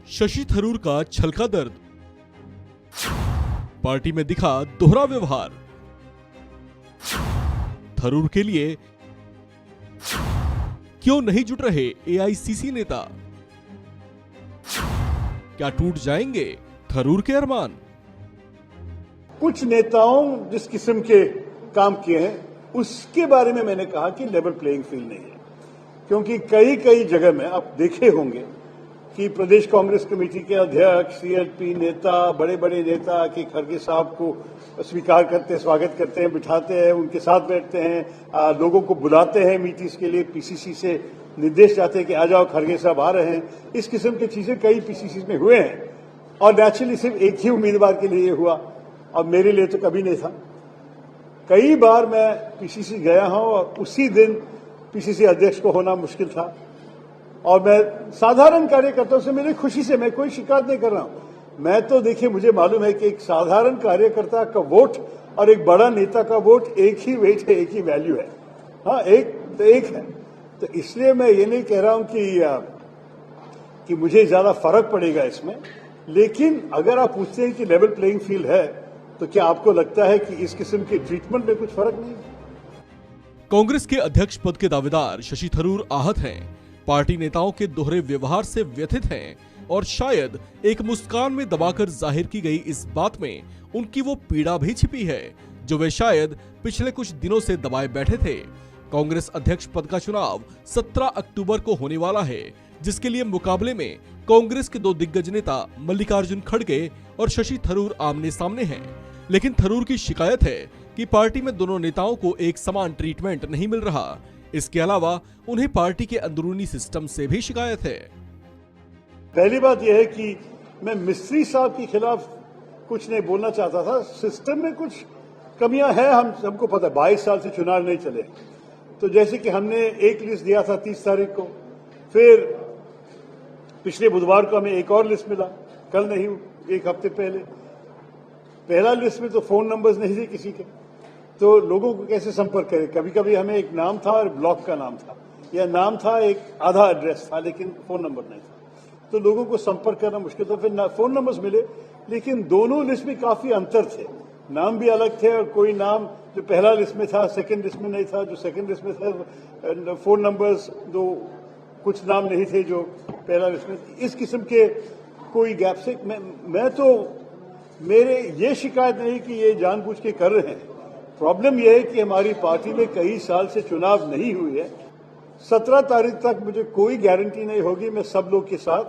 शशि थरूर का छलका दर्द, पार्टी में दिखा दोहरा व्यवहार। थरूर के लिए क्यों नहीं जुट रहे एआईसीसी नेता? क्या टूट जाएंगे थरूर के अरमान? कुछ नेताओं जिस किस्म के काम किए हैं उसके बारे में मैंने कहा कि लेवल प्लेइंग फील्ड नहीं है, क्योंकि कई जगह में आप देखे होंगे कि प्रदेश कांग्रेस कमेटी के अध्यक्ष, सीएलपी नेता, बड़े नेता कि खड़गे साहब को स्वीकार करते हैं, स्वागत करते हैं, बिठाते हैं, उनके साथ बैठते हैं, लोगों को बुलाते हैं मीटिंग्स के लिए, पीसीसी से निर्देश जाते हैं कि आ जाओ खड़गे साहब आ रहे हैं। इस किस्म की चीजें कई पीसीसी में हुए हैं और नेचुरली सिर्फ एक ही उम्मीदवार के लिए हुआ और मेरे लिए तो कभी नहीं था। कई बार मैं पीसीसी गया हूं और उसी दिन पीसीसी अध्यक्ष को होना मुश्किल था और मैं साधारण कार्यकर्ताओं से मेरी खुशी से, मैं कोई शिकायत नहीं कर रहा हूं। मैं तो देखिए, मुझे मालूम है कि एक साधारण कार्यकर्ता का वोट और एक बड़ा नेता का वोट एक ही वेट है, एक ही वैल्यू है। हाँ, एक है। तो इसलिए मैं ये नहीं कह रहा हूं कि मुझे ज्यादा फर्क पड़ेगा इसमें, लेकिन अगर आप पूछते हैं कि लेवल प्लेइंग फील्ड है तो क्या आपको लगता है कि इस किस्म के ट्रीटमेंट में कुछ फर्क नहीं? कांग्रेस के अध्यक्ष पद के दावेदार शशि थरूर आहत हैं, पार्टी नेताओं के दोहरे व्यवहार से व्यथित हैं और शायद एक मुस्कान में दबाकर जाहिर की गई इस बात में उनकी वो पीड़ा भी छिपी है जो वे शायद पिछले कुछ दिनों से दबाए बैठे थे। कांग्रेस अध्यक्ष पद का चुनाव 17 अक्टूबर को होने वाला है, जिसके लिए मुकाबले में कांग्रेस के दो दिग्गज नेता मल्लिकार्जुन खड़गे और शशि थरूर आमने सामने हैं। लेकिन थरूर की शिकायत है कि पार्टी में दोनों नेताओं को एक समान ट्रीटमेंट नहीं मिल रहा। इसके अलावा उन्हें पार्टी के अंदरूनी सिस्टम से भी शिकायत है। पहली बात यह है कि मैं मिस्त्री साहब के खिलाफ कुछ नहीं बोलना चाहता था। सिस्टम में कुछ कमियां हैं, हम सबको पता है। 22 साल से चुनाव नहीं चले, तो जैसे कि हमने एक लिस्ट दिया था 30 तारीख को, फिर पिछले बुधवार को हमें एक और लिस्ट मिला, कल नहीं, एक हफ्ते पहले। पहला लिस्ट में तो फोन नंबर्स नहीं थे किसी के, तो लोगों को कैसे संपर्क करें? कभी कभी हमें एक नाम था और ब्लॉक का नाम था, या नाम था एक आधा एड्रेस था लेकिन फोन नंबर नहीं था, तो लोगों को संपर्क करना मुश्किल था। फिर फोन नंबर्स मिले, लेकिन दोनों लिस्ट में काफी अंतर थे। नाम भी अलग थे और कोई नाम जो पहला लिस्ट में था सेकंड लिस्ट में नहीं था, जो सेकंड लिस्ट में था फोन नंबर्स दो, कुछ नाम नहीं थे जो पहला लिस्ट में। इस किस्म के कोई गैप से मैं तो, मेरे ये शिकायत नहीं कि ये जानबूझ के कर रहे हैं। प्रॉब्लम यह है कि हमारी पार्टी में कई साल से चुनाव नहीं हुई है। 17 तारीख तक मुझे कोई गारंटी नहीं होगी मैं सब लोग के साथ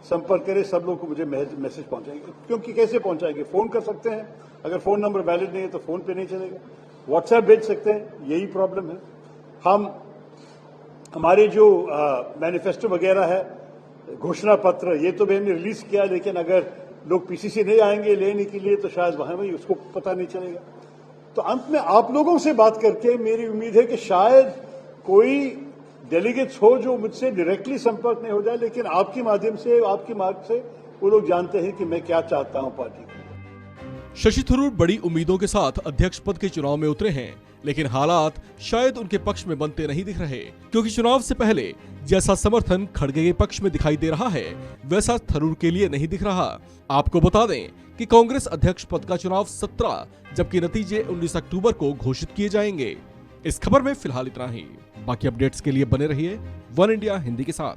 संपर्क करें, सब लोग को मुझे मैसेज पहुंचाएंगे। क्योंकि कैसे पहुंचाएंगे? फोन कर सकते हैं, अगर फोन नंबर वैलिड नहीं है तो फोन पे नहीं चलेगा। व्हाट्सएप भेज सकते हैं, यही प्रॉब्लम है। हमारे जो मैनिफेस्टो वगैरह है, घोषणा पत्र, ये तो मैंने रिलीज किया, लेकिन अगर लोग पीसीसी नहीं आएंगे लेने के लिए तो शायद वहां भी उसको पता नहीं चलेगा। तो अंत में आप लोगों से बात करके मेरी उम्मीद है कि शायद कोई डेलीगेट्स हो जो मुझसे डायरेक्टली संपर्क नहीं हो जाए, लेकिन आपके माध्यम से, आपकी मार्ग से वो लोग जानते हैं कि मैं क्या चाहता हूं पार्टी को। शशि थरूर बड़ी उम्मीदों के साथ अध्यक्ष पद के चुनाव में उतरे हैं, लेकिन हालात शायद उनके पक्ष में बनते नहीं दिख रहे, क्योंकि चुनाव से पहले जैसा समर्थन खड़गे के पक्ष में दिखाई दे रहा है वैसा थरूर के लिए नहीं दिख रहा। आपको बता दें कि कांग्रेस अध्यक्ष पद का चुनाव 17 जबकि नतीजे 19 अक्टूबर को घोषित किए जाएंगे। इस खबर में फिलहाल इतना ही। बाकी अपडेट्स के लिए बने रहिए वन इंडिया हिंदी के साथ।